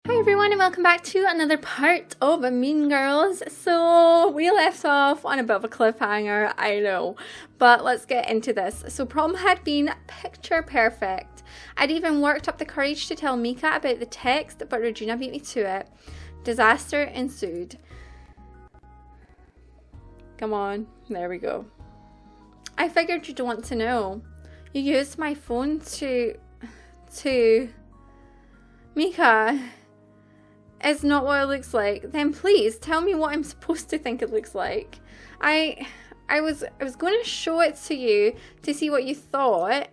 Hi everyone and welcome back to another part of Mean Girls. So we left off on a bit of a cliffhanger, I know, but let's get into this. So prom had been picture perfect. I'd even worked up the courage to tell Mika about the text, but Regina beat me to it. Disaster ensued. Come on, there we go. I figured you'd want to know. You used my phone to... Mika... It's not what it looks like. Then please tell me what I'm supposed to think it looks like. I was going to show it to you to see what you thought,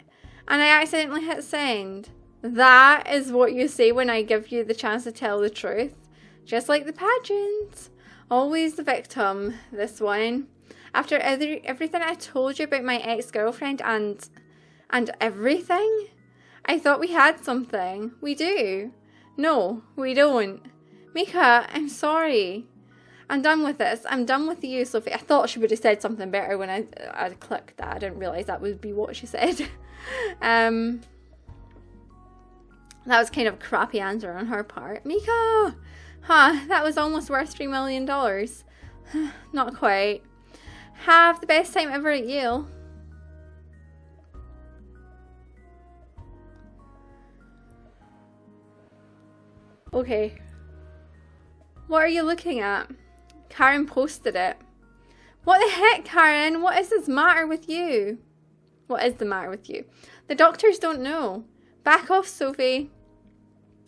and I accidentally hit send. That is what you say when I give you the chance to tell the truth. Just like the pageant. Always the victim, this one. After everything I told you about my ex-girlfriend and everything, I thought we had something. We do. No, we don't. Mika, I'm sorry. I'm done with this. I'm done with you, Sophie. I thought she would have said something better when I clicked that. I didn't realise that would be what she said. That was kind of a crappy answer on her part. Mika! That was almost worth $3 million. Not quite. Have the best time ever at Yale. Okay. What are you looking at? Karen posted it. What the heck, Karen? What is this matter with you? What is the matter with you? The doctors don't know. Back off, Sophie.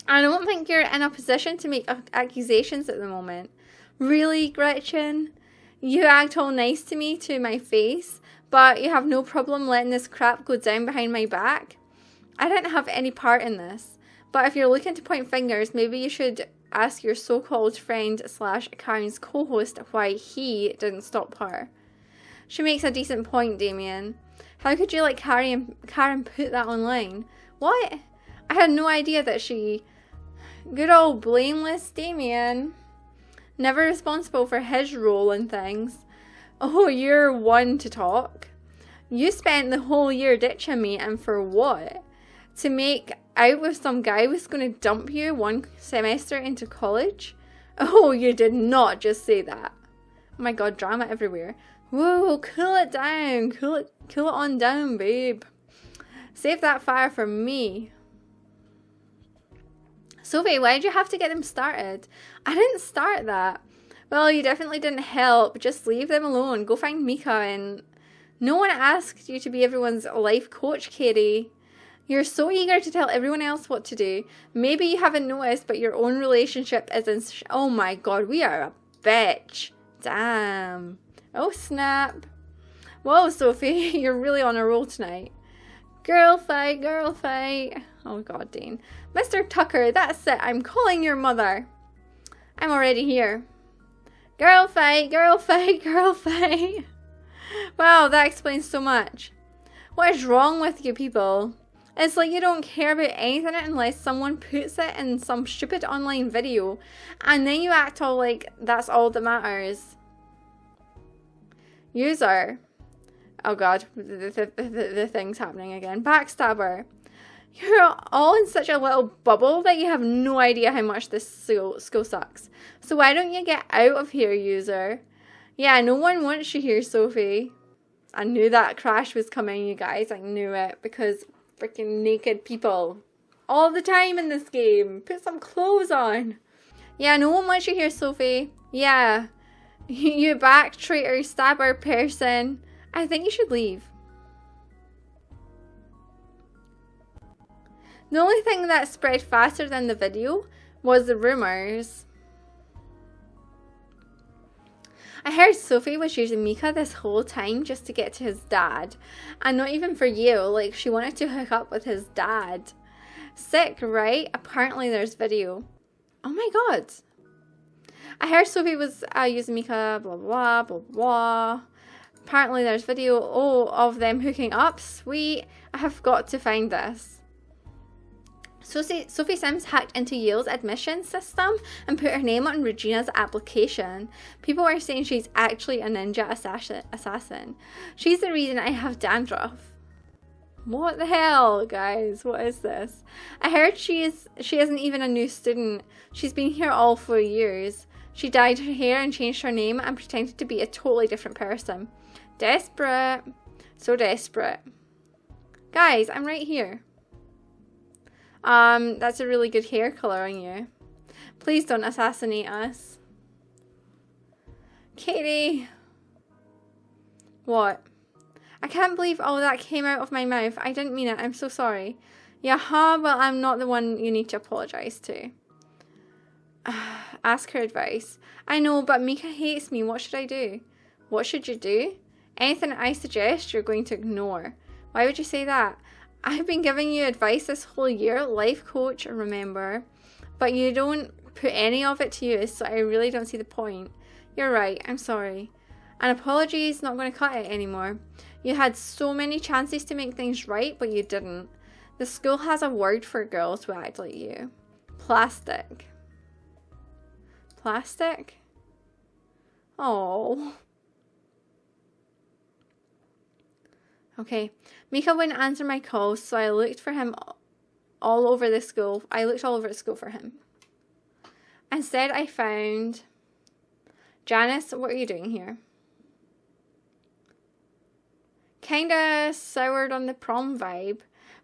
I don't think you're in a position to make accusations at the moment. Really, Gretchen? You act all nice to me to my face, but you have no problem letting this crap go down behind my back? I didn't have any part in this. But if you're looking to point fingers, maybe you should ask your so-called friend / Karen's co-host why he didn't stop her. She makes a decent point, Damien. How could you let Karen put that online? What? I had no idea that she... Good old blameless Damien. Never responsible for his role in things. Oh, you're one to talk. You spent the whole year ditching me, and for what? To make out with some guy who's going to dump you one semester into college? Oh, you did not just say that. Oh my god, drama everywhere. Whoa, cool it down. Cool it on down, babe. Save that fire for me. Sophie, why did you have to get them started? I didn't start that. Well, you definitely didn't help. Just leave them alone. Go find Mika, and no one asked you to be everyone's life coach, Katie. You're so eager to tell everyone else what to do. Maybe you haven't noticed, but your own relationship isn't... Oh my god, we are a bitch. Damn. Oh snap. Whoa, Sophie, you're really on a roll tonight. Girl fight, girl fight. Oh god, Dean. Mr. Tucker, that's it. I'm calling your mother. I'm already here. Girl fight, girl fight, girl fight. Wow, that explains so much. What is wrong with you people? It's like you don't care about anything unless someone puts it in some stupid online video, and then you act all like that's all that matters. User. Oh god, the thing's happening again. Backstabber. You're all in such a little bubble that you have no idea how much this school sucks. So why don't you get out of here, user? Yeah, no one wants you here, Sophie. I knew that crash was coming, you guys. I knew it, because... freaking naked people all the time in this game. Put some clothes on. Yeah, no one wants you here, Sophie. Yeah, you back traitor stabber person. I think you should leave. The only thing that spread faster than the video was the rumors. I heard Sophie was using Mika this whole time just to get to his dad. And not even for you, like she wanted to hook up with his dad. Sick, right? Apparently there's video. Oh my god. I heard Sophie was using Mika, blah blah blah blah. Apparently there's video of them hooking up. Sweet. I have got to find this. Sophie Sims hacked into Yale's admissions system and put her name on Regina's application. People are saying she's actually a ninja assassin. She's the reason I have dandruff. What the hell, guys? What is this? I heard she isn't even a new student. She's been here all 4 years. She dyed her hair and changed her name and pretended to be a totally different person. Desperate. So desperate. Guys, I'm right here. That's a really good hair color on you. Please don't assassinate us. Katie. What? I can't believe all that came out of my mouth. I didn't mean it. I'm so sorry. Yaha, well, I'm not the one you need to apologize to. Ask her advice. I know, but Mika hates me. What should I do? What should you do? Anything I suggest, you're going to ignore. Why would you say that? I've been giving you advice this whole year. Life coach, remember. But you don't put any of it to use, so I really don't see the point. You're right. I'm sorry. An apology is not going to cut it anymore. You had so many chances to make things right, but you didn't. The school has a word for girls who act like you. Plastic. Plastic? Oh. Okay. Mika wouldn't answer my calls, so I looked for him all over the school. I looked all over the school for him. Instead, I found... Janice, what are you doing here? Kinda soured on the prom vibe,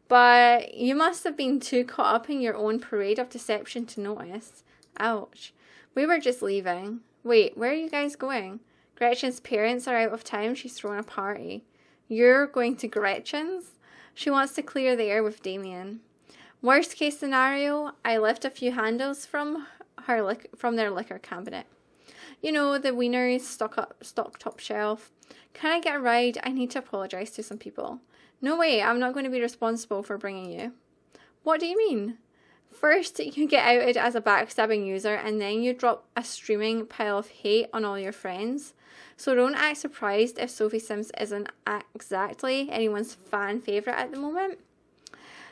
but you must have been too caught up in your own parade of deception to notice. Ouch. We were just leaving. Wait, where are you guys going? Gretchen's parents are out of town. She's throwing a party. You're going to Gretchen's? She wants to clear the air with Damien. Worst case scenario, I left a few handles from their liquor cabinet. You know, the wieners stock top shelf. Can I get a ride? I need to apologize to some people. No way, I'm not going to be responsible for bringing you. What do you mean? First, you get outed as a backstabbing user, and then you drop a streaming pile of hate on all your friends. So don't act surprised if Sophie Sims isn't exactly anyone's fan favourite at the moment.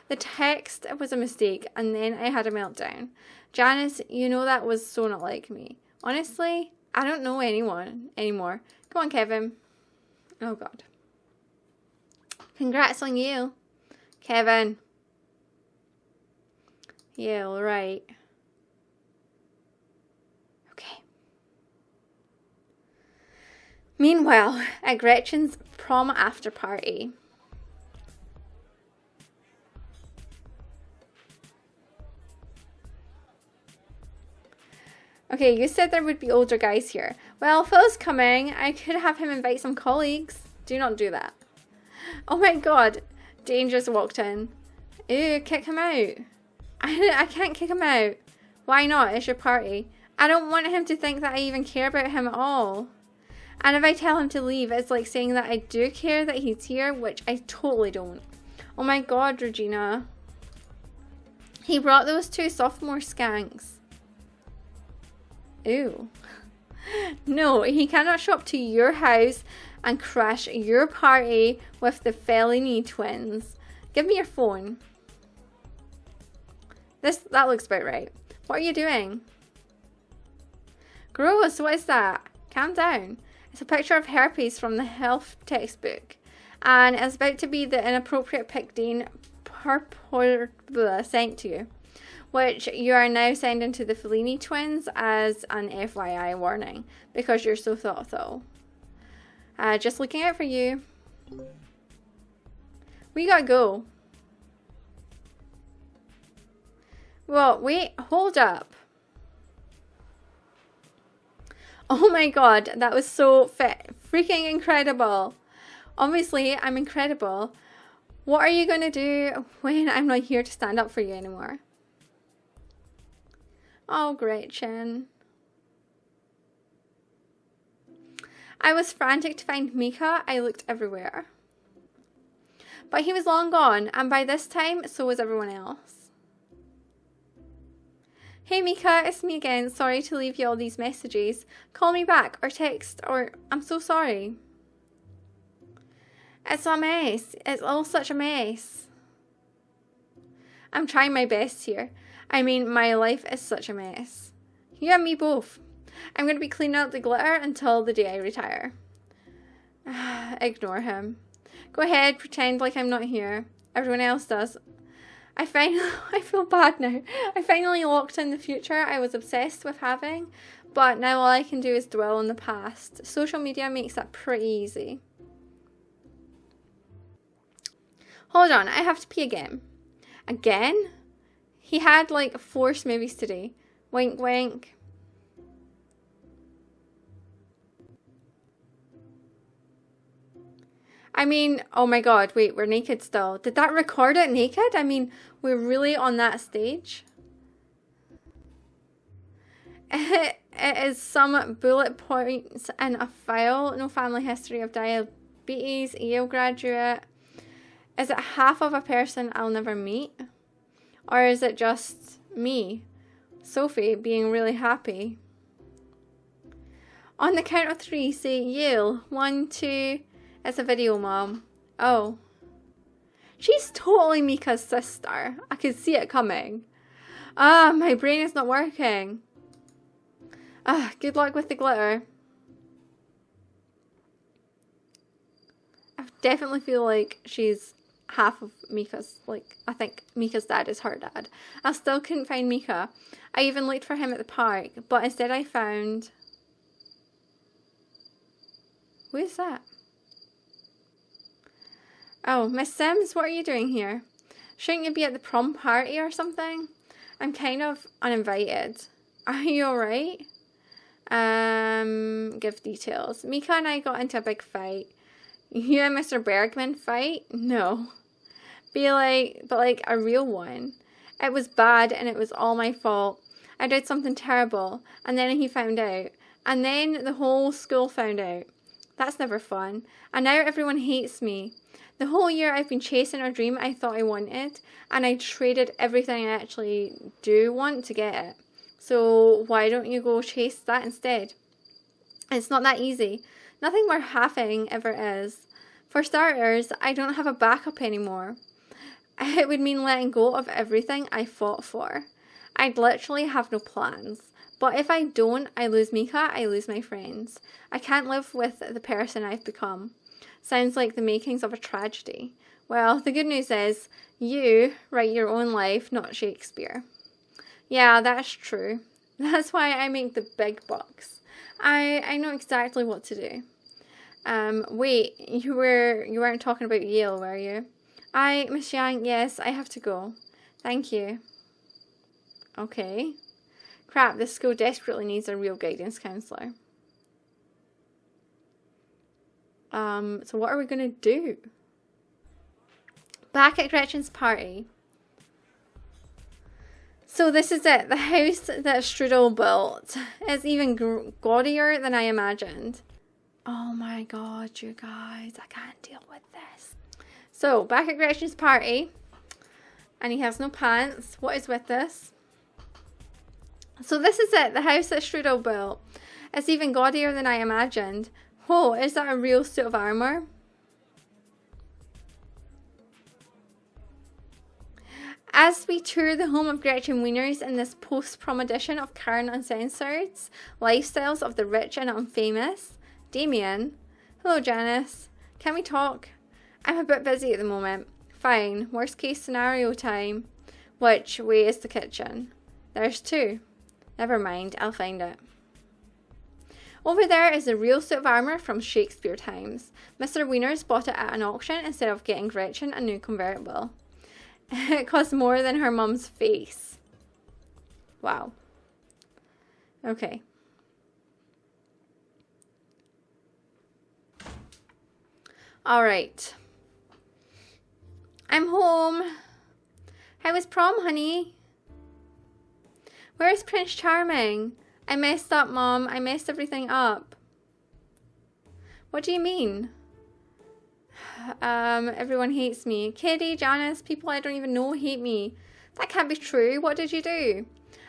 The text was a mistake, and then I had a meltdown. Janice, you know that was so not like me. Honestly, I don't know anyone anymore. Come on, Kevin. Oh, God. Congrats on you, Kevin. Yeah, all right. Okay. Meanwhile, at Gretchen's prom after party. Okay, you said there would be older guys here. Well, Phil's coming. I could have him invite some colleagues. Do not do that. Oh my God. Dangerous walked in. Ew, kick him out. I can't kick him out. Why not? It's your party. I don't want him to think that I even care about him at all. And if I tell him to leave, it's like saying that I do care that he's here, which I totally don't. Oh my God, Regina. He brought those 2 sophomore skanks. Ew. No, he cannot show up to your house and crash your party with the Fellini twins. Give me your phone. That looks about right. What are you doing? Gross, what is that? Calm down. It's a picture of herpes from the health textbook. And it's about to be the inappropriate pic Dean sent to you, which you are now sending to the Fellini twins as an FYI warning, because you're so thoughtful. Just looking out for you. We gotta go. Well, wait, hold up. Oh my God, that was so freaking incredible. Obviously, I'm incredible. What are you gonna do when I'm not here to stand up for you anymore? Oh, Gretchen. I was frantic to find Mika. I looked everywhere. But he was long gone, and by this time, so was everyone else. Hey Mika, it's me again. Sorry to leave you all these messages. Call me back or text or I'm so sorry. It's a mess. It's all such a mess. I'm trying my best here. I mean, my life is such a mess. You and me both. I'm going to be cleaning out the glitter until the day I retire. Ignore him. Go ahead, pretend like I'm not here. everyone else does. I feel bad now. I finally locked in the future I was obsessed with having, but now all I can do is dwell on the past. Social media makes that pretty easy. Hold on, I have to pee again. Again? He had like 4 smoothies today. Wink, wink. I mean, oh my god, wait, we're naked still. Did that record it naked? I mean, we're really on that stage? It is some bullet points in a file. No family history of diabetes, Yale graduate. Is it half of a person I'll never meet? Or is it just me, Sophie, being really happy? On the count of 3, say Yale. 1, 2... It's a video, Mom. Oh. She's totally Mika's sister. I could see it coming. My brain is not working. Good luck with the glitter. I definitely feel like she's half of Mika's, like, I think Mika's dad is her dad. I still couldn't find Mika. I even looked for him at the park, but instead I found... Who is that? Oh, Miss Sims, what are you doing here? Shouldn't you be at the prom party or something? I'm kind of uninvited. Are you alright? Give details. Mika and I got into a big fight. You and Mr. Bergman fight? No. But like a real one. It was bad and it was all my fault. I did something terrible and then he found out. And then the whole school found out. That's never fun. And now everyone hates me. The whole year I've been chasing a dream I thought I wanted, and I traded everything I actually do want to get it. So why don't you go chase that instead? It's not that easy. Nothing worth having ever is. For starters, I don't have a backup anymore. It would mean letting go of everything I fought for. I'd literally have no plans. But if I don't, I lose Mika, I lose my friends. I can't live with the person I've become. Sounds like the makings of a tragedy. Well, the good news is, you write your own life, not Shakespeare. Yeah, that's true. That's why I make the big bucks. I know exactly what to do. Wait, you weren't talking about Yale, were you? Miss Yang, yes, I have to go. Thank you. Okay. Crap, this school desperately needs a real guidance counsellor. So what are we going to do? Back at Gretchen's party. So this is it. The house that Strudel built is even gaudier than I imagined. Oh my god, you guys. I can't deal with this. So, back at Gretchen's party. And he has no pants. What is with this? So this is it. The house that Strudel built. It's even gaudier than I imagined. Whoa, is that a real suit of armor? As we tour the home of Gretchen Wieners in this post-prom edition of Karen Uncensored's Lifestyles of the Rich and Unfamous, Damien. Hello, Janice. Can we talk? I'm a bit busy at the moment. Fine. Worst case scenario time. Which way is the kitchen? There's 2. Never mind, I'll find it. Over there is a real suit of armour from Shakespeare times. Mr. Wieners bought it at an auction instead of getting Gretchen a new convertible. It cost more than her mum's face. Wow. Okay. Alright. I'm home. How was prom, honey? Where's Prince Charming? I messed up, Mom. I messed everything up. What do you mean? Everyone hates me. Kitty, Janice, people I don't even know hate me. That can't be true. What did you do?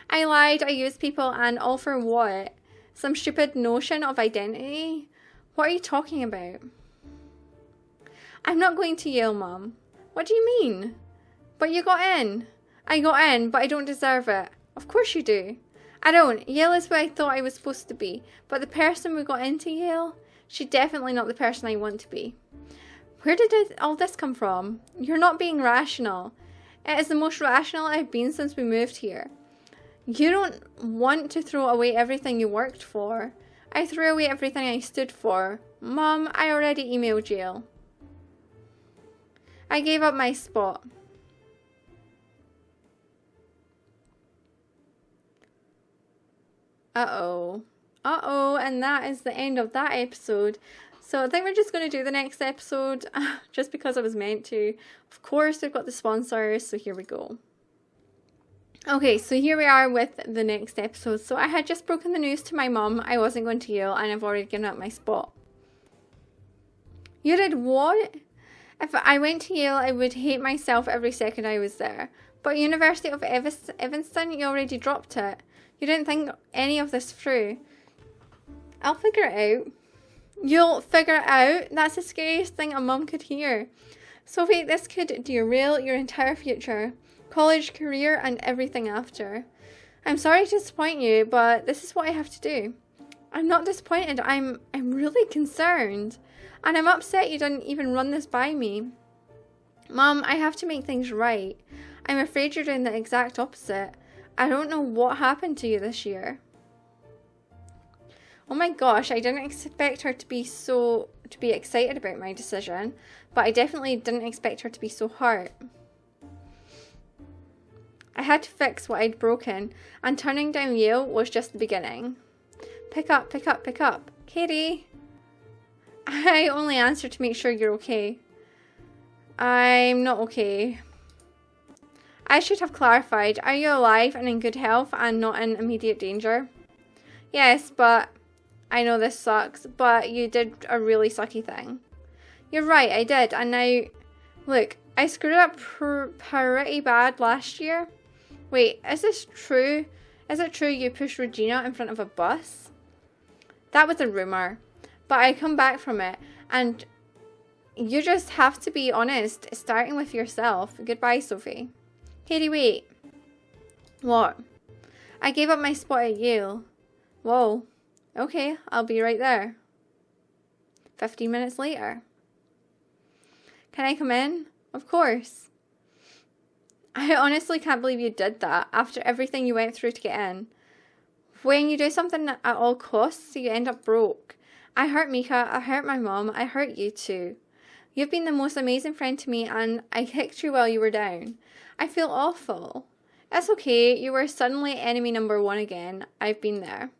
I lied. I used people, and all for what? Some stupid notion of identity? What are you talking about? I'm not going to Yale, Mom. What do you mean? But you got in. I got in, but I don't deserve it. Of course you do. I don't. Yale is where I thought I was supposed to be. But the person who got into Yale, she's definitely not the person I want to be. Where did all this come from? You're not being rational. It is the most rational I've been since we moved here. You don't want to throw away everything you worked for. I threw away everything I stood for. Mom, I already emailed you. I gave up my spot. Uh-oh. Uh-oh, and that is the end of that episode. So I think we're just going to do the next episode just because I was meant to. Of course, we've got the sponsors, so here we go. Okay, so here we are with the next episode. So I had just broken the news to my mum. I wasn't going to Yale, and I've already given up my spot. You did what? If I went to Yale, I would hate myself every second I was there. But University of Evanston, you already dropped it. You didn't think any of this through. I'll figure it out. You'll figure it out? That's the scariest thing a mum could hear. Sophie, this could derail your entire future. College, career, and everything after. I'm sorry to disappoint you, but this is what I have to do. I'm not disappointed. I'm really concerned. And I'm upset you didn't even run this by me. Mom, I have to make things right. I'm afraid you're doing the exact opposite. I don't know what happened to you this year. Oh my gosh, I didn't expect her to be excited about my decision, but I definitely didn't expect her to be so hurt. I had to fix what I'd broken, and turning down Yale was just the beginning. Pick up, pick up, pick up. Katie! I only answered to make sure you're okay. I'm not okay. I should have clarified. Are you alive and in good health and not in immediate danger? Yes, but I know this sucks, but you did a really sucky thing. You're right, I did, and now, look, I screwed up pretty bad last year. Wait, is this true? Is it true you pushed Regina in front of a bus? That was a rumour, but I come back from it, and you just have to be honest, starting with yourself. Goodbye, Sophie. Katie, wait. What? I gave up my spot at Yale. Whoa. Okay, I'll be right there. 15 minutes later. Can I come in? Of course. I honestly can't believe you did that after everything you went through to get in. When you do something at all costs, you end up broke. I hurt Mika, I hurt my mom, I hurt you too. You've been the most amazing friend to me, and I kicked you while you were down. I feel awful. It's okay, you were suddenly enemy number one again. I've been there.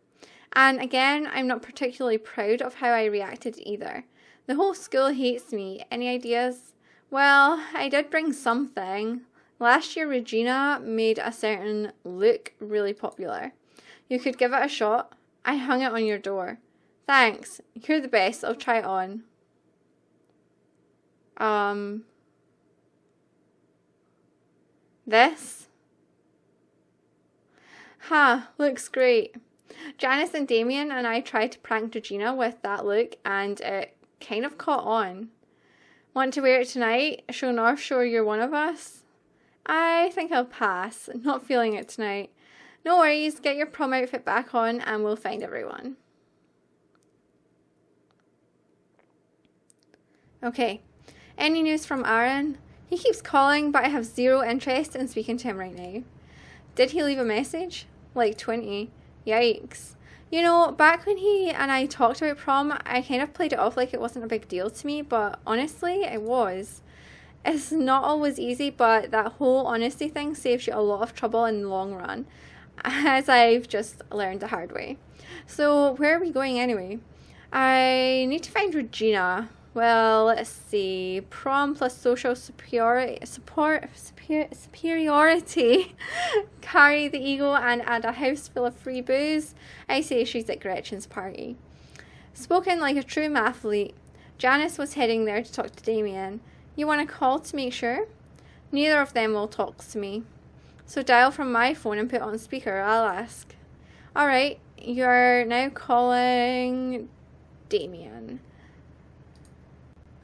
And again, I'm not particularly proud of how I reacted either. The whole school hates me. Any ideas? Well, I did bring something. Last year, Regina made a certain look really popular. You could give it a shot. I hung it on your door. Thanks. You're the best. I'll try it on. This? Looks great. Janice and Damien and I tried to prank Regina with that look, and it kind of caught on. Want to wear it tonight? Show North Shore you're one of us? I think I'll pass. Not feeling it tonight. No worries, get your prom outfit back on and we'll find everyone. Okay. Any news from Aaron? He keeps calling, but I have zero interest in speaking to him right now. Did he leave a message? Like 20. Yikes. You know, back when he and I talked about prom, I kind of played it off like it wasn't a big deal to me, but honestly, it was. It's not always easy, but that whole honesty thing saves you a lot of trouble in the long run, as I've just learned the hard way. So, where are we going anyway? I need to find Regina. Well, let's see. Prom plus social superiority. Carry the ego and add a house full of free booze. I say she's at Gretchen's party. Spoken like a true mathlete. Janice was heading there to talk to Damien. You want to call to make sure? Neither of them will talk to me. So dial from my phone and put on speaker. I'll ask. Alright, you're now calling Damien.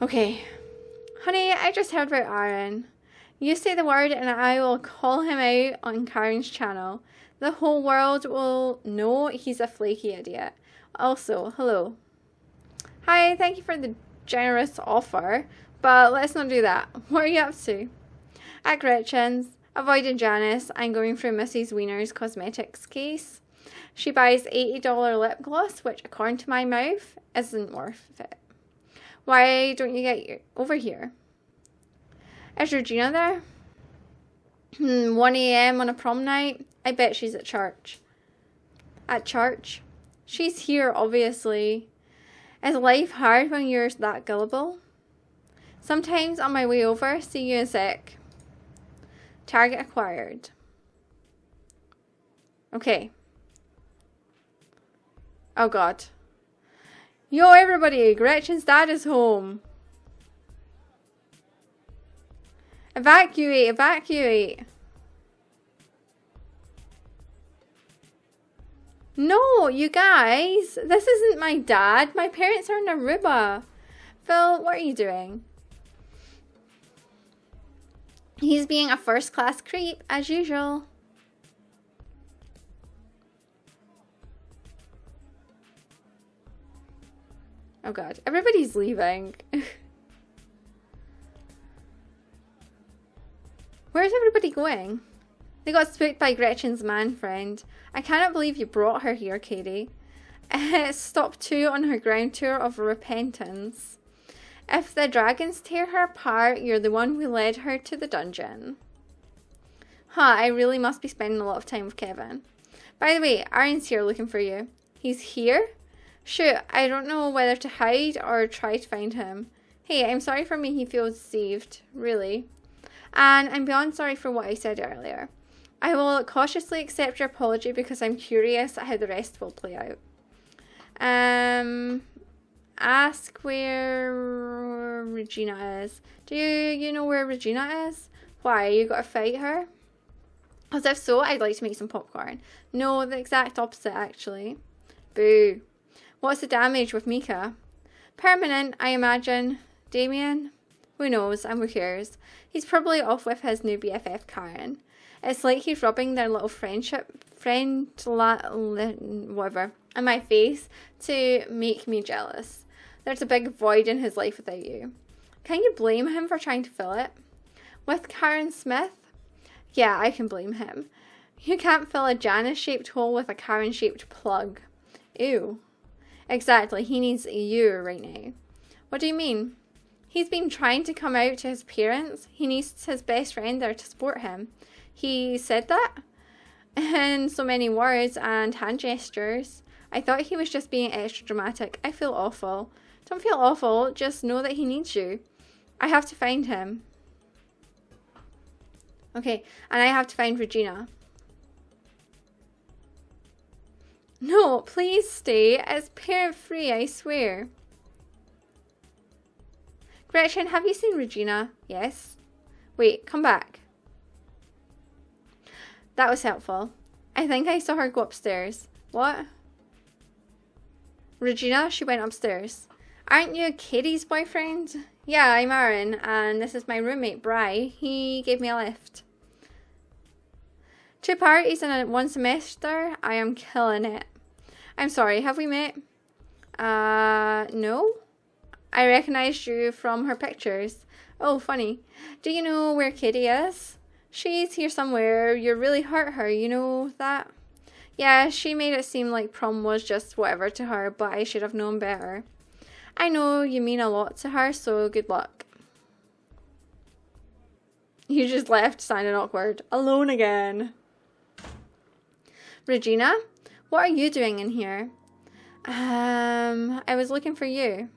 Okay. Honey, I just heard about Aaron. You say the word and I will call him out on Karen's channel. The whole world will know he's a flaky idiot. Also, hello. Hi, thank you for the generous offer, But let's not do that. What are you up to? At Gretchen's, avoiding Janice, and going through Mrs. Wiener's cosmetics case. She buys $80 lip gloss, which, according to my mouth, isn't worth it. Why don't you get over here? Is Regina there? 1 a.m. on a prom night? I bet she's at church. At church? She's here, obviously. Is life hard when you're that gullible? Sometimes on my way over, see you in a sec. Target acquired. Okay. Oh god. Yo everybody, Gretchen's dad is home. Evacuate, evacuate. No, you guys, this isn't my dad. My parents are in Aruba. Phil, what are you doing? He's being a first-class creep, as usual. Oh god, everybody's leaving. Where's everybody going? They got spooked by Gretchen's man friend. I cannot believe you brought her here, Katie. Stop 2 on her ground tour of repentance. If the dragons tear her apart, you're the one who led her to the dungeon. Huh, I really must be spending a lot of time with Kevin. By the way, Aaron's here looking for you. He's here? Shoot, I don't know whether to hide or try to find him. Hey, I'm sorry for making you feel deceived, really. And I'm beyond sorry for what I said earlier. I will cautiously accept your apology because I'm curious how the rest will play out. Ask where Regina is. Do you know where Regina is? Why, you gotta fight her? Because if so, I'd like to make some popcorn. No, the exact opposite, actually. Boo. What's the damage with Mika? Permanent, I imagine. Damien? Who knows, and who cares? He's probably off with his new BFF Karen. It's like he's rubbing their little whatever, in my face to make me jealous. There's a big void in his life without you. Can you blame him for trying to fill it? With Karen Smith? Yeah, I can blame him. You can't fill a Janice-shaped hole with a Karen-shaped plug. Ew. Exactly, he needs you right now. What do you mean? He's been trying to come out to his parents. He needs his best friend there to support him. He said that in so many words and hand gestures. I thought he was just being extra dramatic. I feel awful. Don't feel awful, just know that he needs you. I have to find him. Okay, and I have to find Regina. No, please stay. It's parent-free, I swear. Gretchen, have you seen Regina? Yes. Wait, come back. That was helpful. I think I saw her go upstairs. What? Regina, she went upstairs. Aren't you Katie's boyfriend? Yeah, I'm Aaron, and this is my roommate, Bri. He gave me a lift. 2 parties in 1 semester? I am killing it. I'm sorry, have we met? No? I recognized you from her pictures. Oh, funny. Do you know where Katie is? She's here somewhere. You really hurt her, you know that? Yeah, she made it seem like prom was just whatever to her, but I should have known better. I know you mean a lot to her, so good luck. You just left, sounding awkward. Alone again. Regina, what are you doing in here? I was looking for you.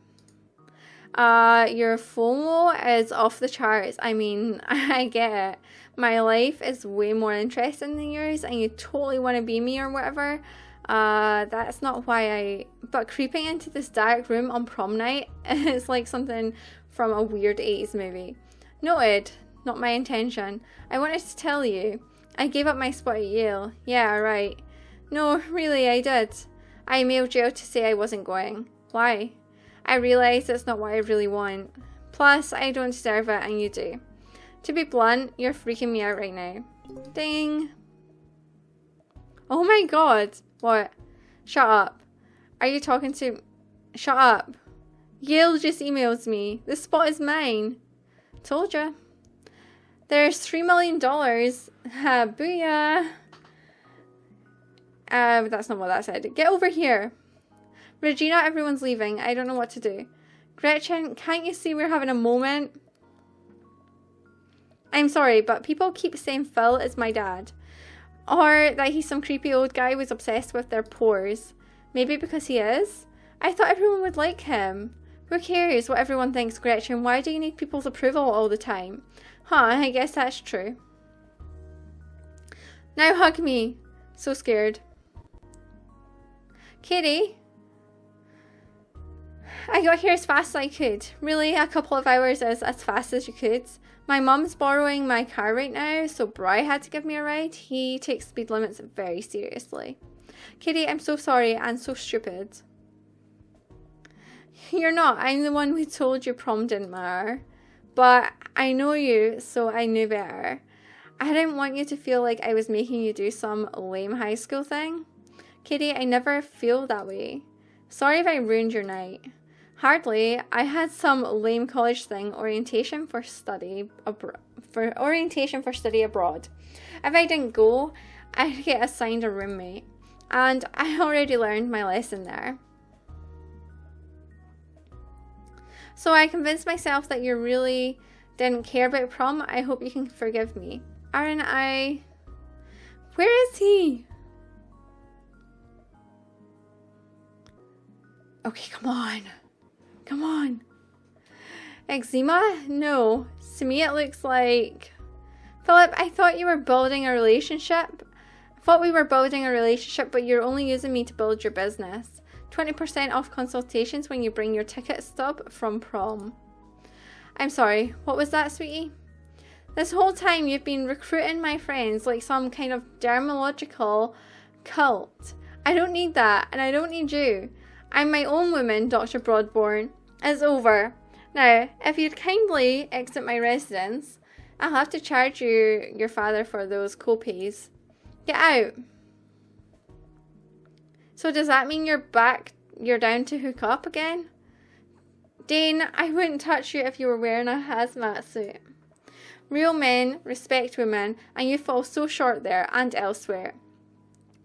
Your FOMO is off the charts. I mean, I get it. My life is way more interesting than yours and you totally want to be me or whatever. That's not why but creeping into this dark room on prom night is like something from a weird 80s movie. Noted. Not my intention. I wanted to tell you. I gave up my spot at Yale. Yeah, right. No, really, I did. I emailed you to say I wasn't going. Why? I realised it's not what I really want. Plus, I don't deserve it and you do. To be blunt, you're freaking me out right now. Ding. Oh my god. What? Shut up. Are you talking to... Shut up. Yale just emails me. This spot is mine. Told ya. There's $3 million. Booyah. That's not what that said. Get over here. Regina, everyone's leaving. I don't know what to do. Gretchen, can't you see we're having a moment? I'm sorry, but people keep saying Phil is my dad. Or that he's some creepy old guy who's obsessed with their pores. Maybe because he is? I thought everyone would like him. Who cares what everyone thinks, Gretchen? Why do you need people's approval all the time? Huh, I guess that's true. Now hug me. So scared. Katie? I got here as fast as I could. Really, a couple of hours is as fast as you could. My mum's borrowing my car right now, so Bri had to give me a ride. He takes speed limits very seriously. Katie, I'm so sorry and so stupid. You're not. I'm the one who told you prom didn't matter. But I know you, so I knew better. I didn't want you to feel like I was making you do some lame high school thing. Katie, I never feel that way. Sorry if I ruined your night. Hardly. I had some lame college thing, orientation for study abroad. If I didn't go, I'd get assigned a roommate. And I already learned my lesson there. So I convinced myself that you really didn't care about prom. I hope you can forgive me. Aaron, Where is he? Okay, come on. Come on. Eczema? No. To me it looks like... Philip, I thought you were building a relationship. I thought we were building a relationship, but you're only using me to build your business. 20% off consultations when you bring your ticket stub from prom. I'm sorry, what was that, sweetie? This whole time you've been recruiting my friends like some kind of dermatological cult. I don't need that, and I don't need you. I'm my own woman, Dr. Broadborn. It's over. Now, if you'd kindly exit my residence, I'll have to charge your father for those co-pays. Get out. So does that mean you're down to hook up again? Dane, I wouldn't touch you if you were wearing a hazmat suit. Real men respect women, and you fall so short there and elsewhere.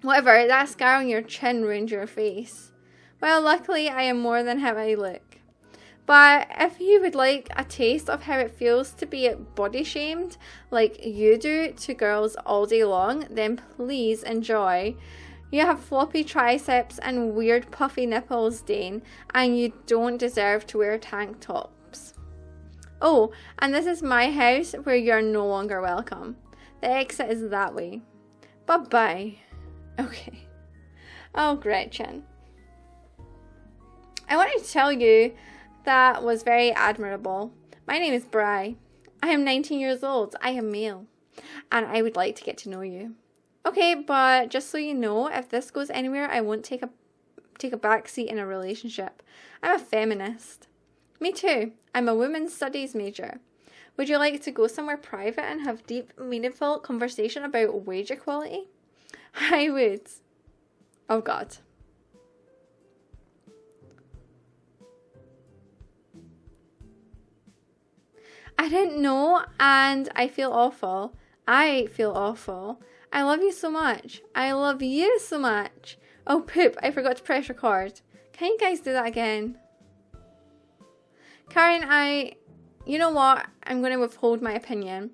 Whatever, that scar on your chin ruined your face. Well, luckily I am more than how I look. But if you would like a taste of how it feels to be body shamed like you do to girls all day long, then please enjoy. You have floppy triceps and weird puffy nipples, Dane, and you don't deserve to wear tank tops. Oh, and this is my house where you're no longer welcome. The exit is that way. Bye-bye. Okay. Oh, Gretchen. I wanted to tell you that was very admirable. My name is Bri. I am 19 years old. I am male. And I would like to get to know you. Okay, but just so you know, if this goes anywhere, I won't take a back seat in a relationship. I'm a feminist. Me too. I'm a women's studies major. Would you like to go somewhere private and have deep, meaningful conversation about wage equality? I would. Oh God. I didn't know, and I feel awful. I feel awful. I love you so much. I love you so much. Oh, poop, I forgot to press record. Can you guys do that again? Karen, you know what? I'm going to withhold my opinion.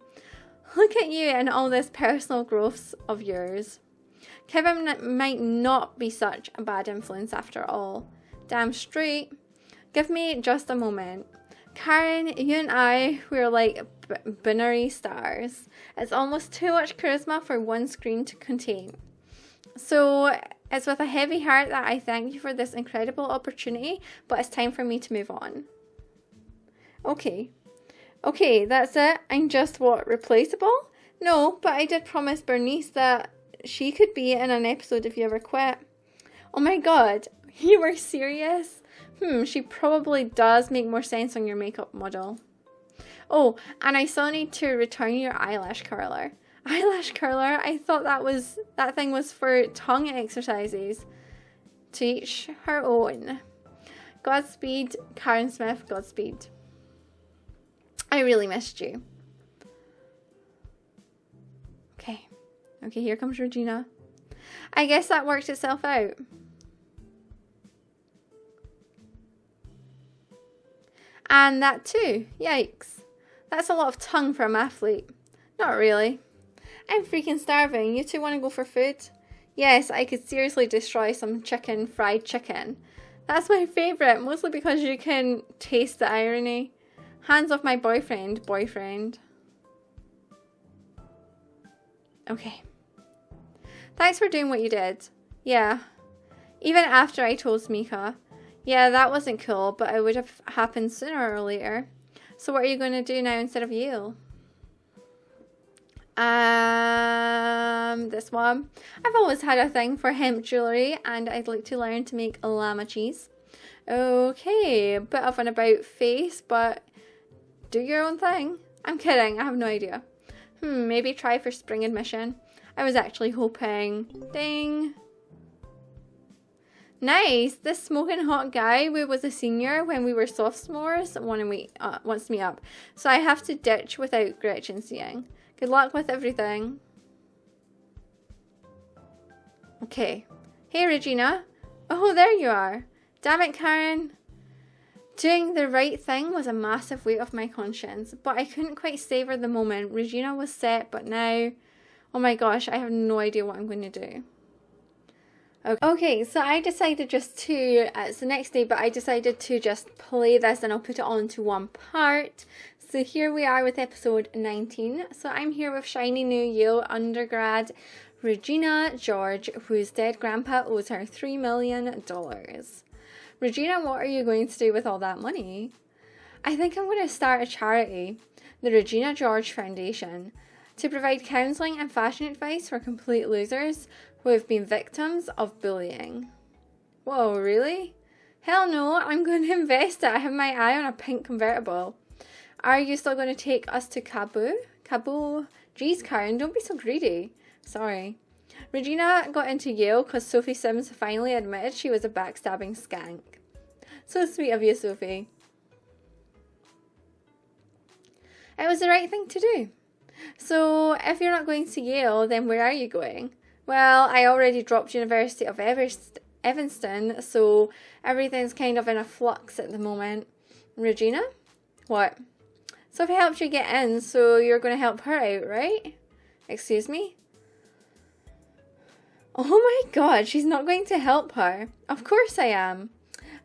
Look at you and all this personal growth of yours. Kevin might not be such a bad influence after all. Damn straight. Give me just a moment. Karen, you and I, we're like binary stars. It's almost too much charisma for one screen to contain. So it's with a heavy heart that I thank you for this incredible opportunity, but it's time for me to move on. Okay, that's it. I'm just what, replaceable? No, but I did promise Bernice that she could be in an episode if you ever quit. Oh my God, you were serious? She probably does make more sense on your makeup model. Oh, and I still need to return your eyelash curler. Eyelash curler? I thought that thing was for tongue exercises. To each her own. Godspeed, Karen Smith, Godspeed. I really missed you. Okay. Okay, here comes Regina. I guess that worked itself out. And that too. Yikes. That's a lot of tongue for an athlete. Not really. I'm freaking starving. You two want to go for food? Yes, I could seriously destroy some chicken, fried chicken. That's my favourite, mostly because you can taste the irony. Hands off my boyfriend. Okay. Thanks for doing what you did. Yeah. Even after I told Mika. Yeah, that wasn't cool, but it would have happened sooner or later. So what are you going to do now instead of Yale? This one. I've always had a thing for hemp jewellery, and I'd like to learn to make llama cheese. Okay, a bit of an about face, but do your own thing. I'm kidding, I have no idea. Maybe try for spring admission. I was actually hoping. Ding. Nice. This smoking hot guy who was a senior when we were sophomores wants me up. So I have to ditch without Gretchen seeing. Good luck with everything. Okay. Hey, Regina. Oh, there you are. Damn it, Karen. Doing the right thing was a massive weight off my conscience, but I couldn't quite savor the moment. Regina was set, but now, oh my gosh, I have no idea what I'm going to do. Okay, so I decided just to, it's the next day, but I decided to just play this and I'll put it all into one part. So here we are with episode 19. So I'm here with shiny new Yale undergrad Regina George, whose dead grandpa owes her $3 million. Regina, what are you going to do with all that money? I think I'm going to start a charity, the Regina George Foundation, to provide counselling and fashion advice for complete losers who have been victims of bullying. Whoa, really? Hell no, I'm going to invest it. I have my eye on a pink convertible. Are you still going to take us to Cabo? Cabo? Jeez, Karen, don't be so greedy. Sorry. Regina got into Yale because Sophie Sims finally admitted she was a backstabbing skank. So sweet of you, Sophie. It was the right thing to do. So, if you're not going to Yale, then where are you going? Well, I already dropped University of Evanston, so everything's kind of in a flux at the moment. Regina? What? Sophie helped you get in, so you're going to help her out, right? Excuse me? Oh my god, she's not going to help her. Of course I am.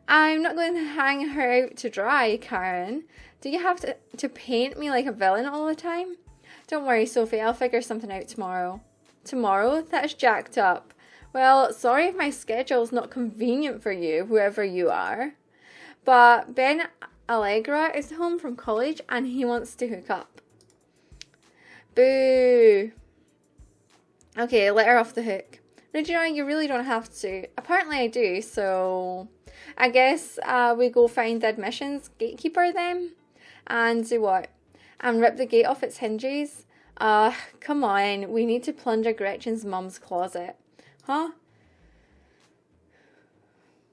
I'm not going to hang her out to dry, Karen. Do you have to paint me like a villain all the time? Don't worry, Sophie, I'll figure something out tomorrow. Tomorrow? That's jacked up. Well, sorry if my schedule's not convenient for you, whoever you are. But Ben Allegra is home from college and he wants to hook up. Boo. Okay, let her off the hook. Regina, you really don't have to. Apparently I do, so I guess we go find the admissions gatekeeper then. And do what? And rip the gate off its hinges? Come on. We need to plunder Gretchen's mum's closet. Huh?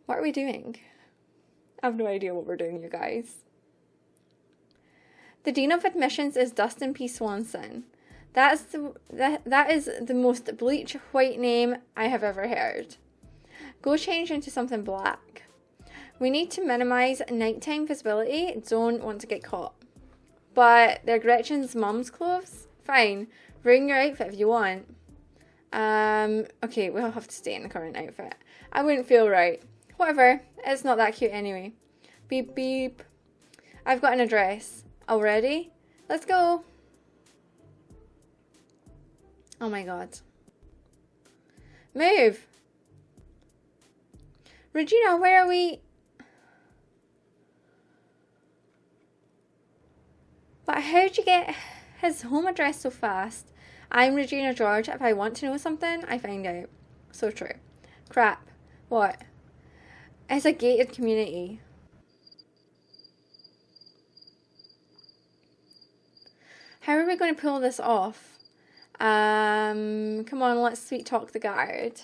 What are we doing? I have no idea what we're doing, you guys. The Dean of Admissions is Dustin P. Swanson. That is the most bleach white name I have ever heard. Go change into something black. We need to minimize nighttime visibility. Don't want to get caught. But they're Gretchen's mum's clothes? Fine. Ruin your outfit if you want. Okay, we'll have to stay in the current outfit. I wouldn't feel right. Whatever. It's not that cute anyway. Beep beep. I've got an address. Already? Let's go. Oh my god. Move! Regina, where are we? But how'd you get his home address so fast? I'm Regina George. If I want to know something, I find out. So true. Crap. What? It's a gated community. How are we going to pull this off? Come on, let's sweet talk the guard.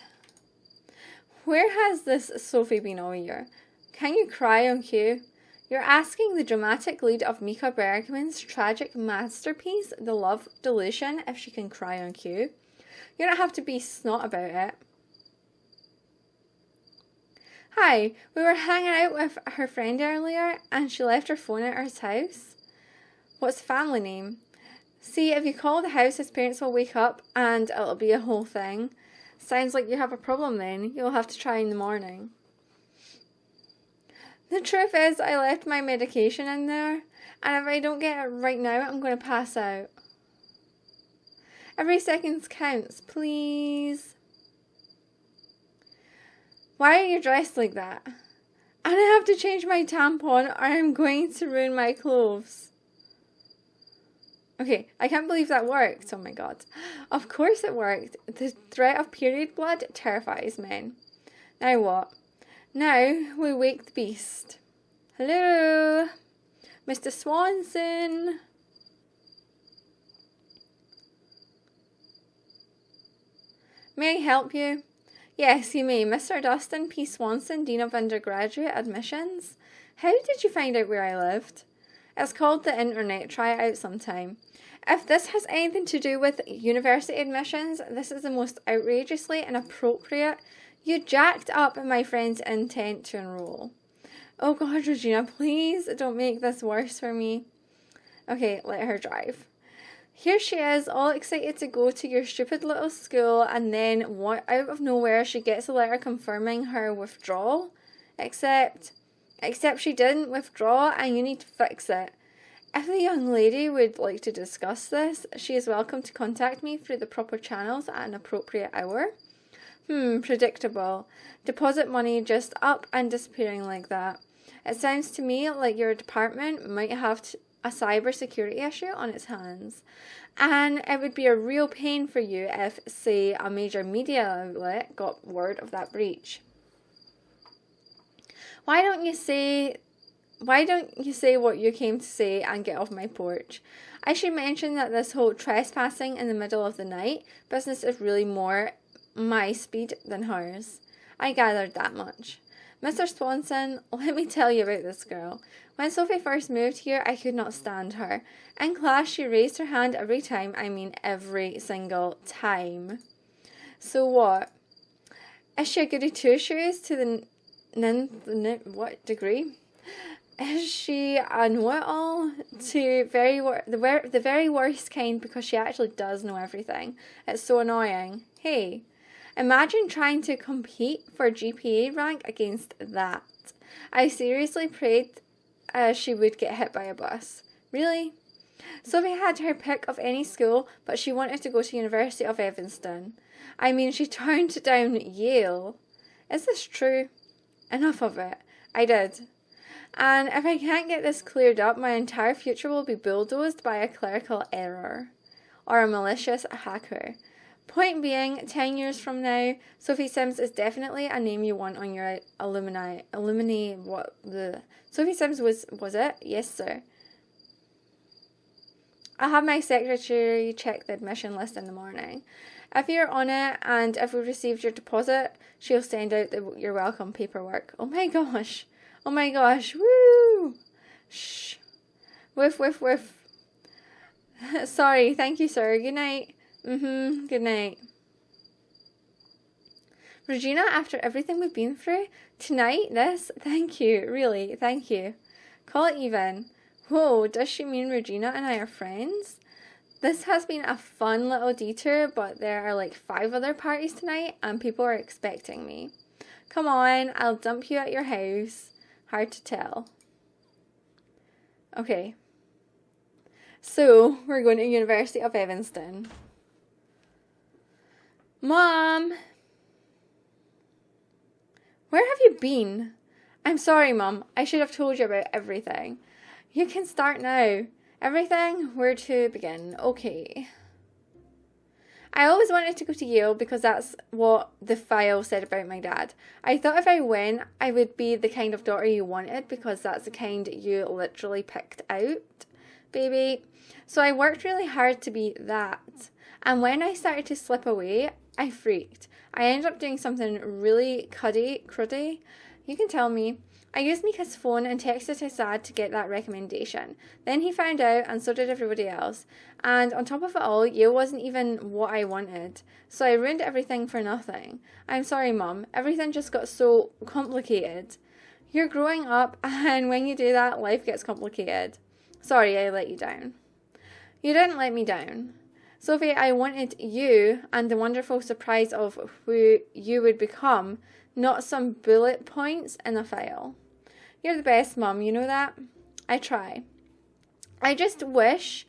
Where has this Sophie been all year? Can you cry on cue? You're asking the dramatic lead of Mika Bergman's tragic masterpiece, The Love Delusion, if she can cry on cue. You don't have to be snot about it. Hi, we were hanging out with her friend earlier and she left her phone at his house. What's the family name? See, if you call the house, his parents will wake up and it'll be a whole thing. Sounds like you have a problem then. You'll have to try in the morning. The truth is, I left my medication in there, and if I don't get it right now, I'm going to pass out. Every second counts, please. Why are you dressed like that? And I have to change my tampon or I'm going to ruin my clothes. Okay, I can't believe that worked. Oh my god. Of course it worked. The threat of period blood terrifies men. Now what? Now we wake the beast. Hello? Mr. Swanson? May I help you? Yes, you may. Mr. Dustin P. Swanson, Dean of Undergraduate Admissions. How did you find out where I lived? It's called the internet. Try it out sometime. If this has anything to do with university admissions, this is the most outrageously inappropriate. You jacked up my friend's intent to enroll. Oh God, Regina, please don't make this worse for me. Okay, let her drive. Here she is, all excited to go to your stupid little school, and then what? Out of nowhere, she gets a letter confirming her withdrawal. Except she didn't withdraw, and you need to fix it. If the young lady would like to discuss this, she is welcome to contact me through the proper channels at an appropriate hour. Predictable. Deposit money just up and disappearing like that. It sounds to me like your department might have a cybersecurity issue on its hands. And it would be a real pain for you if, say, a major media outlet got word of that breach. Why don't you say what you came to say and get off my porch? I should mention that this whole trespassing in the middle of the night business is really more my speed than hers. I gathered that much. Mr. Swanson, let me tell you about this girl. When Sophie first moved here, I could not stand her. In class, she raised her hand every time. I mean, every single time. So what? Is she a goody two-shoes to the what degree? Is she a know-it-all to the very worst kind because she actually does know everything? It's so annoying. Hey, imagine trying to compete for GPA rank against that. I seriously prayed she would get hit by a bus. Really? Sophie had her pick of any school, but she wanted to go to University of Evanston. I mean, she turned down Yale. Is this true? Enough of it. I did. And if I can't get this cleared up, my entire future will be bulldozed by a clerical error or a malicious hacker. Point being, 10 years from now, Sophie Sims is definitely a name you want on your Sophie Sims was it? Yes, sir. I'll have my secretary check the admission list in the morning. If you're on it and if we received your deposit, she'll send out your welcome paperwork. Oh my gosh. Oh my gosh. Woo! Shh. Whiff, whiff, whiff. Sorry. Thank you, sir. Good night. Good night. Regina, after everything we've been through, tonight, thank you. Really, thank you. Call it even. Whoa, does she mean Regina and I are friends? This has been a fun little detour, but there are like 5 other parties tonight and people are expecting me. Come on, I'll dump you at your house. Hard to tell. Okay. So, we're going to University of Evanston. Mom! Where have you been? I'm sorry, Mom. I should have told you about everything. You can start now. Everything? Where to begin? Okay. I always wanted to go to Yale because that's what the file said about my dad. I thought if I went, I would be the kind of daughter you wanted because that's the kind you literally picked out, baby. So I worked really hard to be that. And when I started to slip away, I freaked. I ended up doing something really cruddy. You can tell me. I used Mika's phone and texted his dad to get that recommendation. Then he found out, and so did everybody else. And on top of it all, Yale wasn't even what I wanted. So I ruined everything for nothing. I'm sorry, Mum. Everything just got so complicated. You're growing up, and when you do that, life gets complicated. Sorry, I let you down. You didn't let me down. Sophie, I wanted you and the wonderful surprise of who you would become, not some bullet points in a file. You're the best, Mum, you know that? I try. I just wish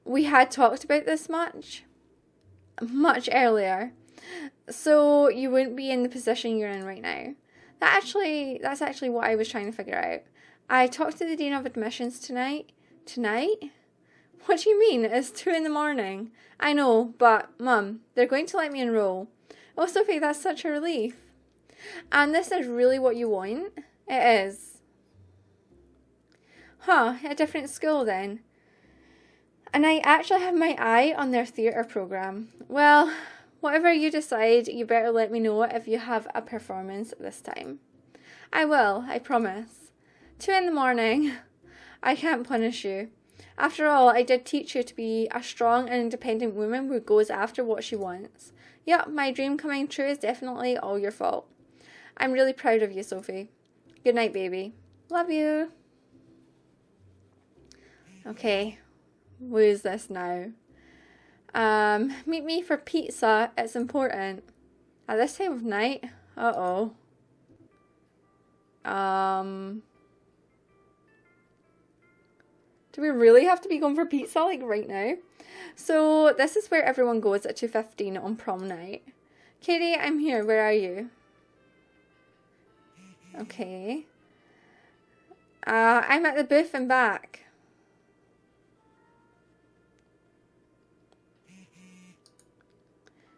we had talked about this much earlier, so you wouldn't be in the position you're in right now. That's actually what I was trying to figure out. I talked to the Dean of Admissions tonight. Tonight? What do you mean? It's 2 a.m. I know, but, Mum, they're going to let me enroll. Oh, Sophie, that's such a relief. And this is really what you want? It is. Huh, a different school then. And I actually have my eye on their theatre programme. Well, whatever you decide, you better let me know if you have a performance this time. I will, I promise. 2 a.m. I can't punish you. After all, I did teach you to be a strong and independent woman who goes after what she wants. Yep, my dream coming true is definitely all your fault. I'm really proud of you, Sophie. Good night, baby. Love you. Okay, lose this now. Meet me for pizza. It's important. At this time of night? Uh-oh. Do we really have to be going for pizza, like, right now? So, this is where everyone goes at 2:15 on prom night. Katie, I'm here. Where are you? Okay. I'm at the booth and back.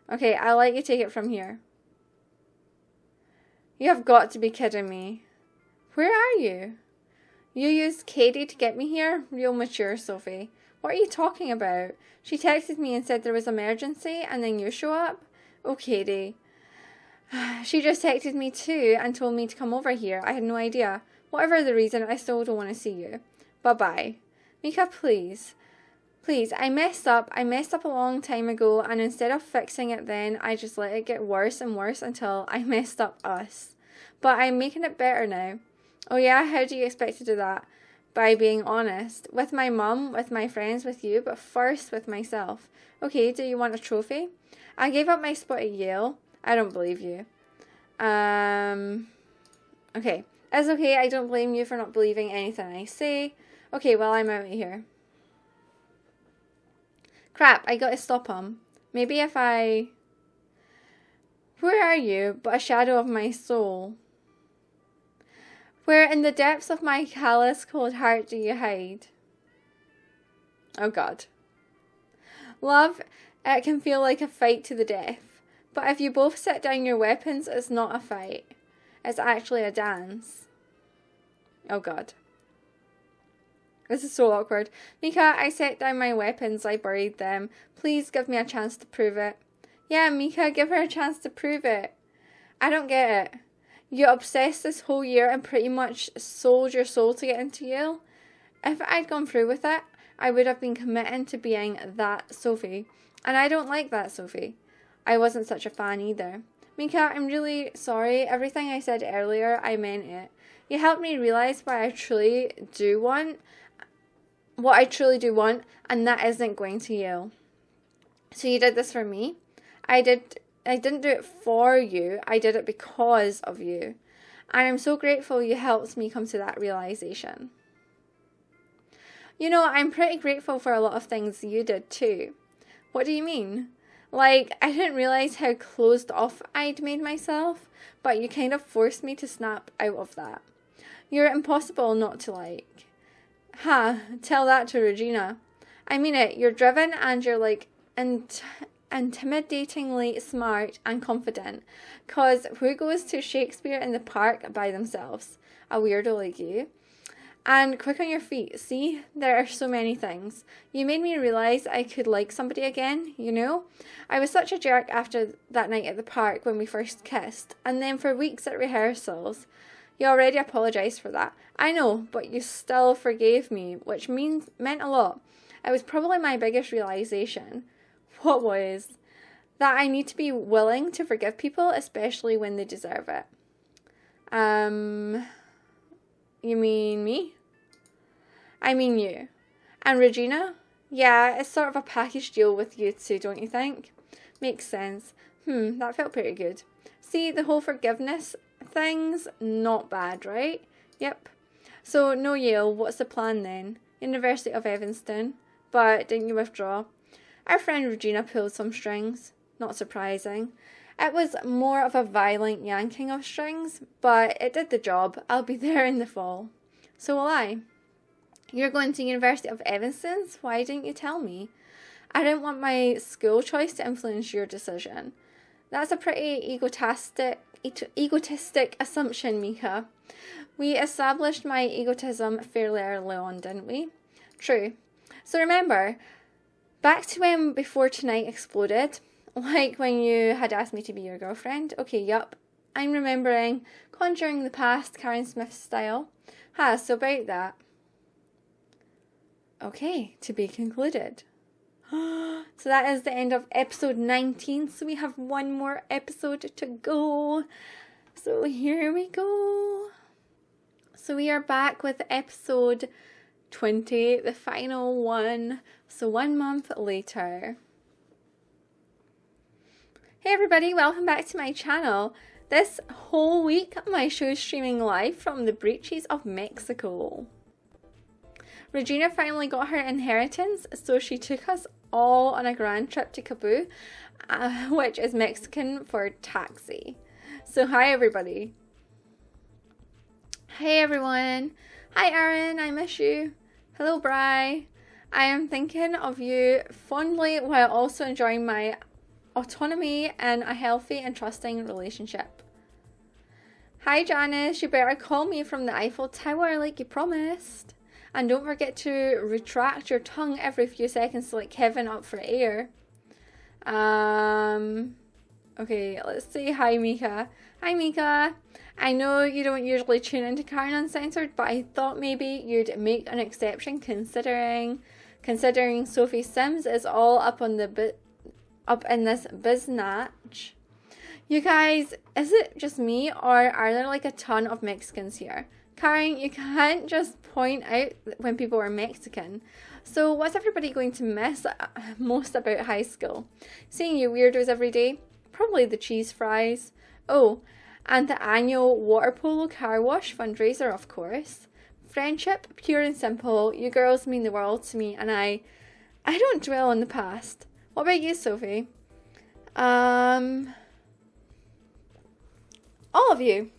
Okay, I'll let you take it from here. You have got to be kidding me. Where are you? You used Katie to get me here? Real mature, Sophie. What are you talking about? She texted me and said there was emergency and then you show up? Oh, Katie. She just texted me too and told me to come over here. I had no idea. Whatever the reason, I still don't want to see you. Bye-bye. Mika, please. Please, I messed up. I messed up a long time ago, and instead of fixing it then, I just let it get worse and worse until I messed up us. But I'm making it better now. Oh yeah, how do you expect to do that? By being honest. With my mum, with my friends, with you, but first with myself. Okay, do you want a trophy? I gave up my spot at Yale. I don't believe you. Okay. It's okay, I don't blame you for not believing anything I say. Okay, well, I'm out of here. Crap, I gotta stop him. Maybe if I... Where are you, but a shadow of my soul? Where in the depths of my callous, cold heart do you hide? Oh God. Love, it can feel like a fight to the death. But if you both set down your weapons, it's not a fight. It's actually a dance. Oh God. This is so awkward. Mika, I set down my weapons. I buried them. Please give me a chance to prove it. Yeah, Mika, give her a chance to prove it. I don't get it. You obsessed this whole year and pretty much sold your soul to get into Yale. If I'd gone through with it, I would have been committing to being that Sophie. And I don't like that Sophie. I wasn't such a fan either. Mika, I'm really sorry. Everything I said earlier, I meant it. You helped me realize what I truly do want, and that isn't going to Yale. So you did this for me? I didn't do it for you. I did it because of you. And I'm so grateful you helped me come to that realization. You know, I'm pretty grateful for a lot of things you did too. What do you mean? Like, I didn't realize how closed off I'd made myself, but you kind of forced me to snap out of that. You're impossible not to like. Tell that to Regina. I mean it, you're driven and you're like intimidatingly smart and confident. Cause who goes to Shakespeare in the Park by themselves? A weirdo like you. And quick on your feet. See, there are so many things. You made me realise I could like somebody again, you know? I was such a jerk after that night at the park when we first kissed, and then for weeks at rehearsals. You already apologised for that. I know, but you still forgave me, which meant a lot. It was probably my biggest realisation. What was? That I need to be willing to forgive people, especially when they deserve it. You mean me? I mean you. And Regina? Yeah, it's sort of a package deal with you two, don't you think? Makes sense. That felt pretty good. See, the whole forgiveness thing's not bad, right? Yep. So, no Yale, what's the plan then? University of Evanston. But didn't you withdraw? Our friend Regina pulled some strings. Not surprising. It was more of a violent yanking of strings, but it did the job. I'll be there in the fall. So will I. You're going to University of Evanston? Why didn't you tell me? I didn't want my school choice to influence your decision. That's a pretty egotistic assumption, Mika. We established my egotism fairly early on, didn't we? True. So remember, back to when before tonight exploded, like when you had asked me to be your girlfriend. Okay, yup. I'm remembering, conjuring the past, Karen Smith style. So about that. Okay, to be concluded. So that is the end of episode 19. So we have one more episode to go. So here we go. So we are back with episode 20, the final one. So 1 month later. Hey everybody, welcome back to my channel. This whole week my show is streaming live from the breeches of Mexico. Regina finally got her inheritance, so she took us all on a grand trip to Cebu, which is Mexican for taxi. So hi everybody. Hey everyone. Hi Aaron, I miss you. Hello Bri. I am thinking of you fondly while also enjoying my autonomy and a healthy and trusting relationship. Hi Janice, you better call me from the Eiffel Tower like you promised. And don't forget to retract your tongue every few seconds to let Kevin up for air. Okay, let's say hi Mika. Hi Mika. I know you don't usually tune into Karen Uncensored, but I thought maybe you'd make an exception considering Sophie Sims is all up in this biznatch. You guys, is it just me or are there like a ton of Mexicans here? Karen, you can't just point out when people are Mexican. So what's everybody going to miss most about high school? Seeing you weirdos every day? Probably the cheese fries. Oh, and the annual water polo car wash fundraiser, of course. Friendship, pure and simple. You girls mean the world to me, and I don't dwell on the past. What about you, Sophie? All of you.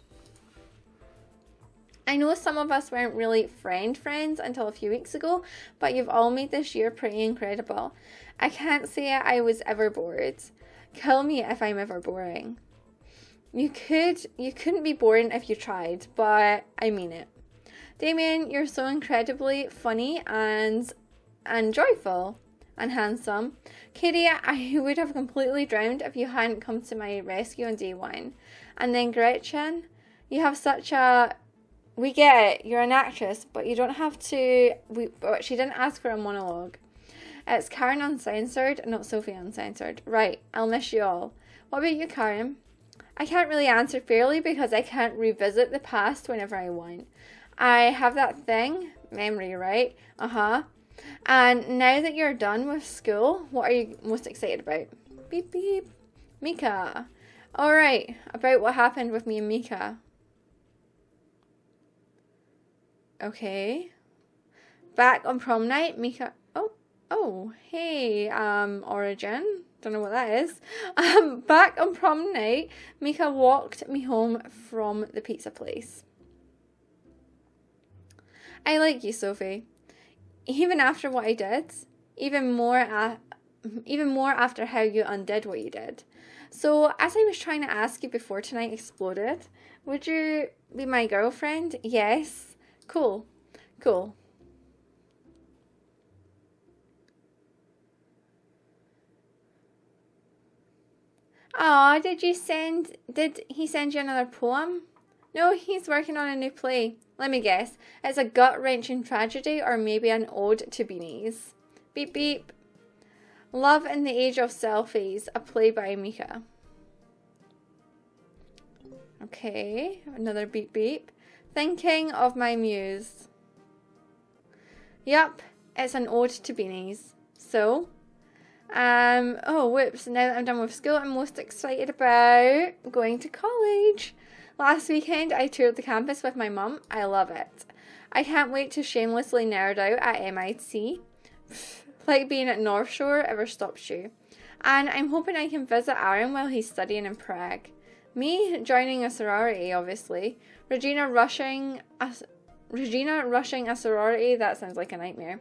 I know some of us weren't really friends until a few weeks ago, but you've all made this year pretty incredible. I can't say I was ever bored. Kill me if I'm ever boring. You couldn't be boring if you tried, but I mean it. Damien, you're so incredibly funny and joyful and handsome. Katie, I would have completely drowned if you hadn't come to my rescue on day one. And then Gretchen, you have such a... We get it, you're an actress, but you don't have to... But she didn't ask for a monologue. It's Karen Uncensored, not Sophie Uncensored. Right, I'll miss you all. What about you, Karen? I can't really answer fairly because I can't revisit the past whenever I want. I have that thing, memory, right? And now that you're done with school, what are you most excited about? Beep, beep. Mika. Alright, about what happened with me and Mika. Okay. Back on prom night, Mika... Oh, hey, Origin. Don't know what that is. Back on prom night, Mika walked me home from the pizza place. I like you, Sophie. Even after what I did, even more after how you undid what you did. So, as I was trying to ask you before tonight exploded, would you be my girlfriend? Yes. Cool. Cool. Aw, did he send you another poem? No, he's working on a new play. Let me guess. It's a gut-wrenching tragedy or maybe an ode to beanies. Beep beep. Love in the Age of Selfies, a play by Mika. Okay, another beep beep. Thinking of my muse. Yup, it's an ode to beanies. So, oh whoops, now that I'm done with school, I'm most excited about going to college. Last weekend, I toured the campus with my mum. I love it. I can't wait to shamelessly nerd out at MIT. Like being at North Shore ever stops you. And I'm hoping I can visit Aaron while he's studying in Prague. Me joining a sorority, obviously. Regina rushing a sorority, that sounds like a nightmare.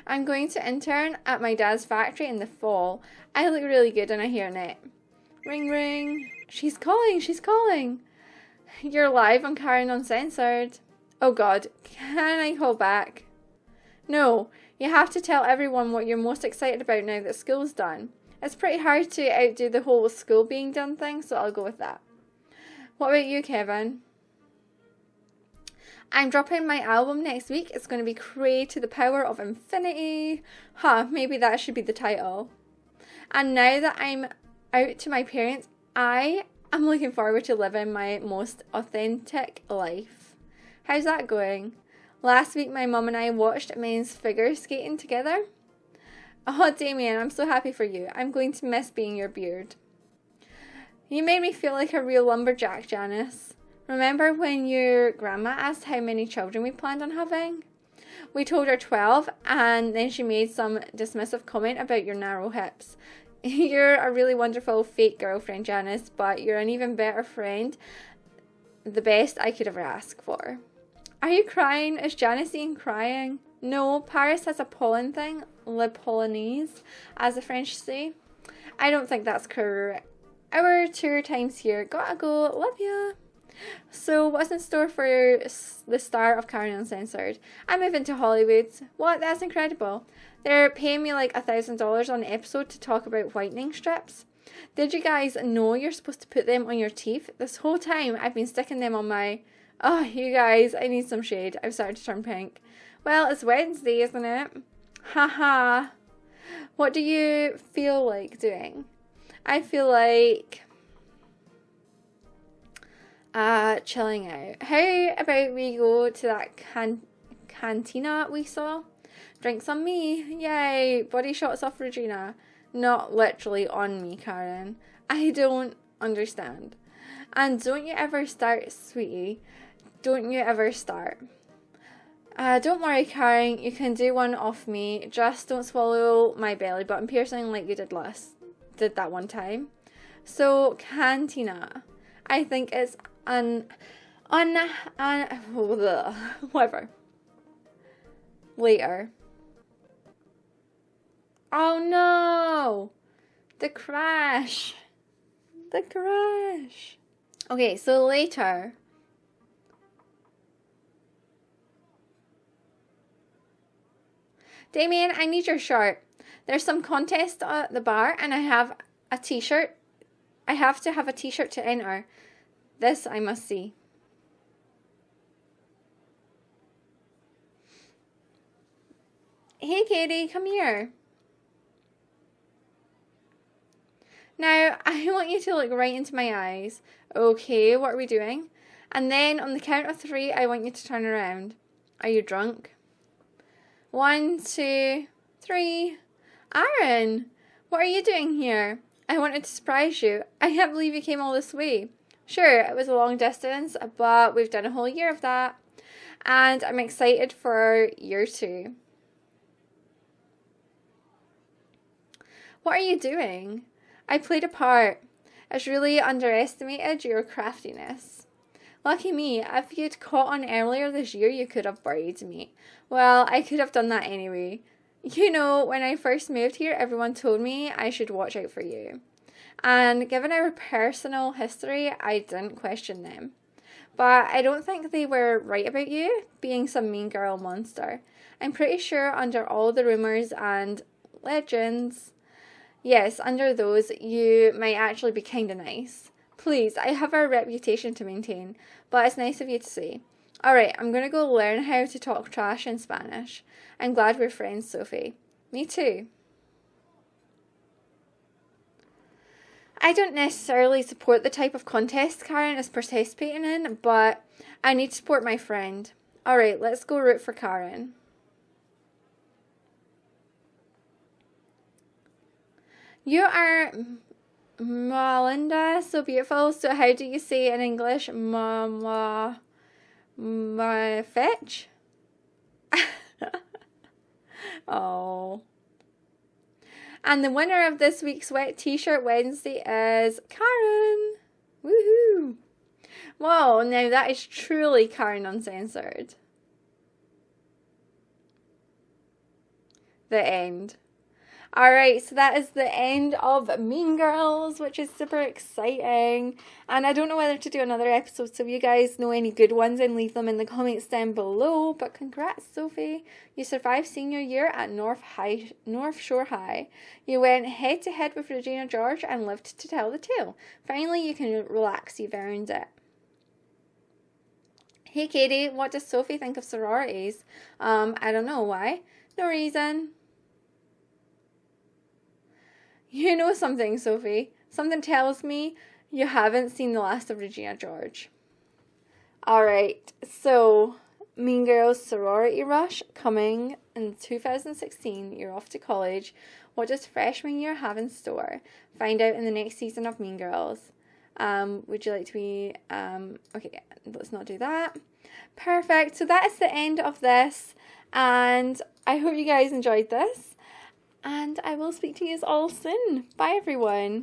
I'm going to intern at my dad's factory in the fall. I look really good in a hairnet. Ring ring. She's calling. You're live on Karen Uncensored. Oh god, can I call back? No, you have to tell everyone what you're most excited about now that school's done. It's pretty hard to outdo the whole school being done thing, so I'll go with that. What about you, Kevin? I'm dropping my album next week. It's going to be Cray to the Power of Infinity. Maybe that should be the title. And now that I'm out to my parents, I am looking forward to living my most authentic life. How's that going? Last week, my mum and I watched men's figure skating together. Oh, Damien, I'm so happy for you. I'm going to miss being your beard. You made me feel like a real lumberjack, Janice. Remember when your grandma asked how many children we planned on having? We told her 12, and then she made some dismissive comment about your narrow hips. You're a really wonderful fake girlfriend, Janice, but you're an even better friend. The best I could ever ask for. Are you crying? Is Janice even crying? No, Paris has a pollen thing, le Polonaise, as the French say. I don't think that's correct. Our tour time's here. Gotta go. Love ya. So, what's in store for the star of Karen Uncensored? I'm moving to Hollywood. What? That's incredible. They're paying me like $1,000 on an episode to talk about whitening strips. Did you guys know you're supposed to put them on your teeth? This whole time I've been sticking them on my... Oh, you guys, I need some shade. I've started to turn pink. Well, it's Wednesday, isn't it? Haha. What do you feel like doing? I feel like... chilling out. How about we go to that cantina we saw? Drinks on me. Yay. Body shots off Regina. Not literally on me, Karen. I don't understand. And don't you ever start, sweetie. Don't you ever start. Don't worry, Karen. You can do one off me. Just don't swallow my belly button piercing like you did that one time. So, cantina. I think it's whatever. Later. Oh no! The crash. Okay, so later. Damien, I need your shirt. There's some contest at the bar and I have a t-shirt. I have to have a t-shirt to enter. This I must see. Hey Katie, come here. Now, I want you to look right into my eyes. Okay, what are we doing? And then on the count of 3, I want you to turn around. Are you drunk? 1, 2, 3. Aaron, what are you doing here? I wanted to surprise you. I can't believe you came all this way. Sure, it was a long distance, but we've done a whole year of that. And I'm excited for year 2. What are you doing? I played a part. It's really underestimated your craftiness. Lucky me, if you'd caught on earlier this year, you could have buried me. Well, I could have done that anyway. You know, when I first moved here, everyone told me I should watch out for you. And given our personal history, I didn't question them. but I don't think they were right about you being some mean girl monster. I'm pretty sure under all the rumours and legends, yes, under those, you might actually be kind of nice. Please, I have a reputation to maintain, but it's nice of you to say. Alright, I'm going to go learn how to talk trash in Spanish. I'm glad we're friends, Sophie. Me too. I don't necessarily support the type of contest Karen is participating in, but I need to support my friend. Alright, let's go root for Karen. You are Melinda, so beautiful. So how do you say in English? Fetch? Oh. And the winner of this week's Wet T-shirt Wednesday is Karen. Woohoo! Whoa, now that is truly Karen Uncensored. The end. Alright, so that is the end of Mean Girls, which is super exciting. And I don't know whether to do another episode, so if you guys know any good ones, then leave them in the comments down below. But congrats, Sophie. You survived senior year at North Shore High. You went head to head with Regina George and lived to tell the tale. Finally, you can relax, you've earned it. Hey Katie, what does Sophie think of sororities? I don't know, why? No reason. You know something, Sophie. Something tells me you haven't seen the last of Regina George. Alright, so Mean Girls Sorority Rush coming in 2016. You're off to college. What does freshman year have in store? Find out in the next season of Mean Girls. Would you like to be... okay, let's not do that. Perfect. So that is the end of this. And I hope you guys enjoyed this. And I will speak to you all soon. Bye, everyone.